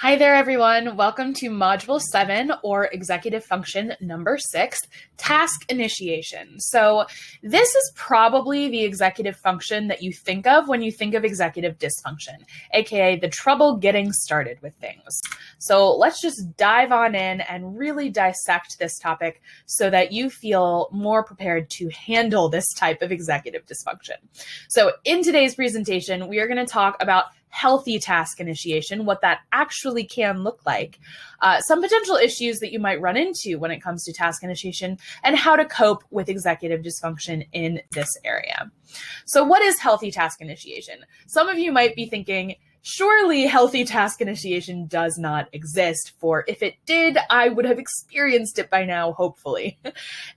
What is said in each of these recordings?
Hi there, everyone. Welcome to Module 7, or Executive Function number 6, Task Initiation. So this is probably the executive function that you think of when you think of executive dysfunction, aka the trouble getting started with things. So let's just dive on in and really dissect this topic so that you feel more prepared to handle this type of executive dysfunction. So in today's presentation, we are going to talk about healthy task initiation, what that actually can look like, some potential issues that you might run into when it comes to task initiation, and how to cope with executive dysfunction in this area. So what is healthy task initiation? Some of you might be thinking, surely healthy task initiation does not exist, for if it did, I would have experienced it by now, hopefully.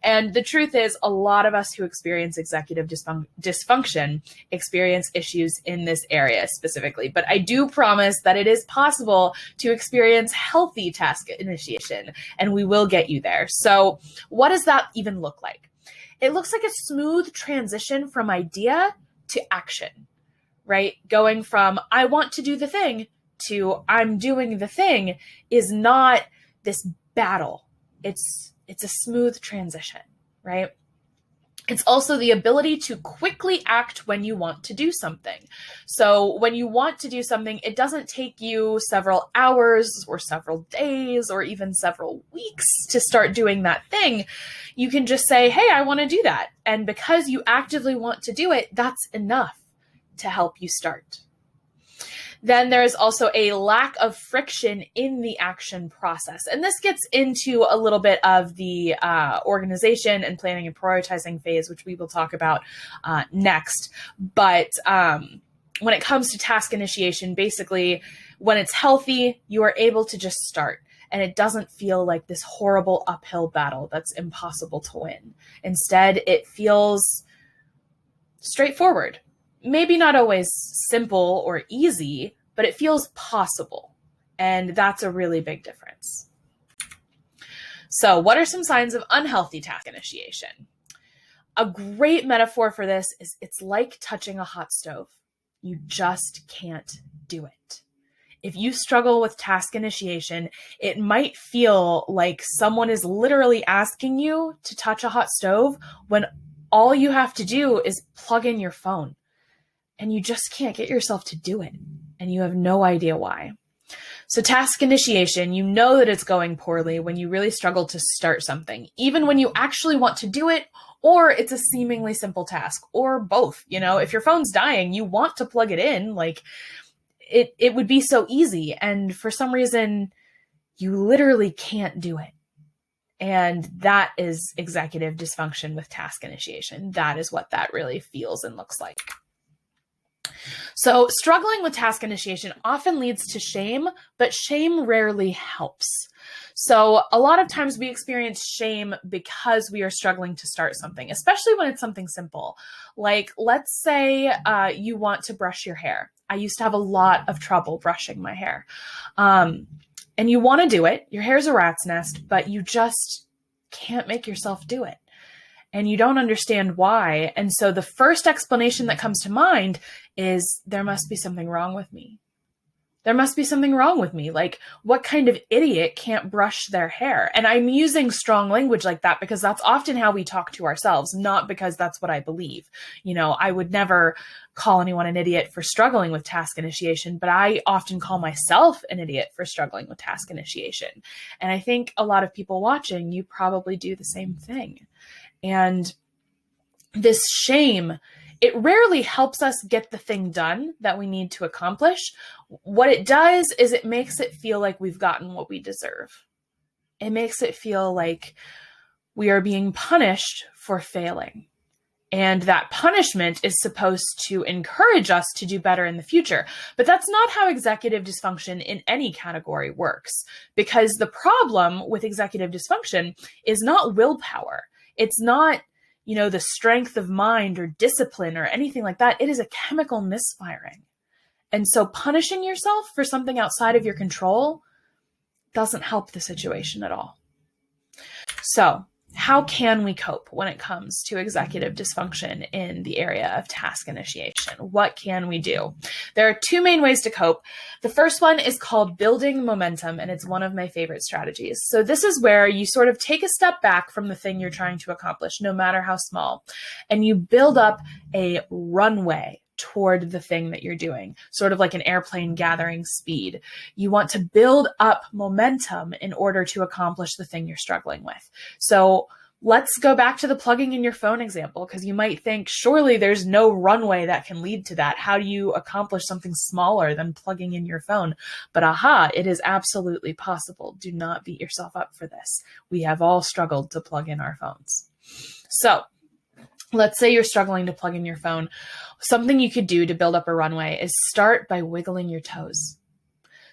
And the truth is, a lot of us who experience executive dysfunction experience issues in this area specifically. But I do promise that it is possible to experience healthy task initiation, and we will get you there. So what does that even look like? It looks like a smooth transition from idea to action. Right? Going from I want to do the thing to I'm doing the thing is not this battle. It's a smooth transition, right? It's also the ability to quickly act when you want to do something. So when you want to do something, it doesn't take you several hours or several days or even several weeks to start doing that thing. You can just say, hey, I want to do that. And because you actively want to do it, that's enough to help you start. Then there's also a lack of friction in the action process. And this gets into a little bit of the organization and planning and prioritizing phase, which we will talk about next. But when it comes to task initiation, basically, when it's healthy, you are able to just start. And it doesn't feel like this horrible uphill battle that's impossible to win. Instead, it feels straightforward. Maybe not always simple or easy, but it feels possible. And that's a really big difference. So what are some signs of unhealthy task initiation? A great metaphor for this is it's like touching a hot stove. You just can't do it. If you struggle with task initiation, it might feel like someone is literally asking you to touch a hot stove when all you have to do is plug in your phone. And you just can't get yourself to do it. And you have no idea why. So task initiation, you know that it's going poorly when you really struggle to start something, even when you actually want to do it, or it's a seemingly simple task, or both. You know, if your phone's dying, you want to plug it in, like it would be so easy. And for some reason, you literally can't do it. And that is executive dysfunction with task initiation. That is what that really feels and looks like. So struggling with task initiation often leads to shame, but shame rarely helps. So a lot of times we experience shame because we are struggling to start something, especially when it's something simple. Like, let's say you want to brush your hair. I used to have a lot of trouble brushing my hair. And you want to do it. Your hair's a rat's nest, but you just can't make yourself do it. And you don't understand why. And so the first explanation that comes to mind is there must be something wrong with me. There must be something wrong with me. Like, what kind of idiot can't brush their hair? And I'm using strong language like that because that's often how we talk to ourselves, not because that's what I believe. You know, I would never call anyone an idiot for struggling with task initiation, but I often call myself an idiot for struggling with task initiation. And I think a lot of people watching, you probably do the same thing. And this shame, it rarely helps us get the thing done that we need to accomplish. What it does is it makes it feel like we've gotten what we deserve. It makes it feel like we are being punished for failing. And that punishment is supposed to encourage us to do better in the future. But that's not how executive dysfunction in any category works. Because the problem with executive dysfunction is not willpower. It's not, you know, the strength of mind or discipline or anything like that. It is a chemical misfiring. And so punishing yourself for something outside of your control doesn't help the situation at all. So how can we cope when it comes to executive dysfunction in the area of task initiation? What can we do? There are two main ways to cope. The first one is called building momentum, and it's one of my favorite strategies. So this is where you sort of take a step back from the thing you're trying to accomplish, no matter how small, and you build up a runway toward the thing that you're doing, sort of like an airplane gathering speed. You want to build up momentum in order to accomplish the thing you're struggling with. So let's go back to the plugging in your phone example, because you might think, surely there's no runway that can lead to that. How do you accomplish something smaller than plugging in your phone? But aha, it is absolutely possible. Do not beat yourself up for this. We have all struggled to plug in our phones. So let's say you're struggling to plug in your phone. Something you could do to build up a runway is start by wiggling your toes.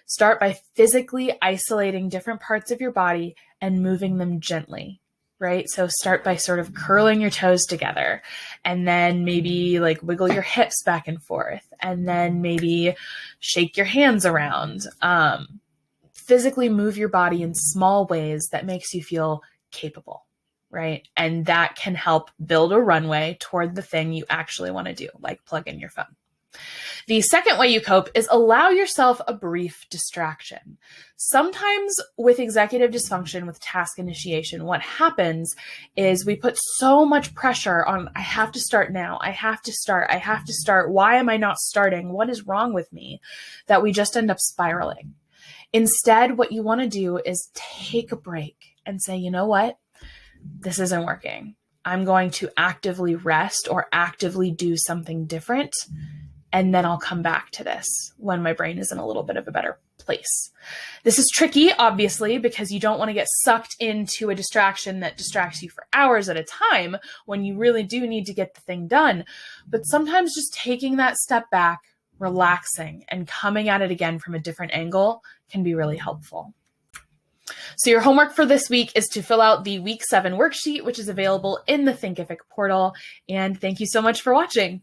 Start by physically isolating different parts of your body and moving them gently, right? So start by sort of curling your toes together, and then maybe like wiggle your hips back and forth, and then maybe shake your hands around. Physically move your body in small ways that makes you feel capable. Right? And that can help build a runway toward the thing you actually want to do, like plug in your phone. The second way you cope is allow yourself a brief distraction. Sometimes with executive dysfunction, with task initiation, what happens is we put so much pressure on, I have to start now. I have to start. Why am I not starting? What is wrong with me? That we just end up spiraling. Instead, what you want to do is take a break and say, you know what? This isn't working. I'm going to actively rest or actively do something different. And then I'll come back to this when my brain is in a little bit of a better place. This is tricky, obviously, because you don't want to get sucked into a distraction that distracts you for hours at a time when you really do need to get the thing done. But sometimes just taking that step back, relaxing, and coming at it again from a different angle can be really helpful. So your homework for this week is to fill out the week 7 worksheet, which is available in the Thinkific portal. And thank you so much for watching.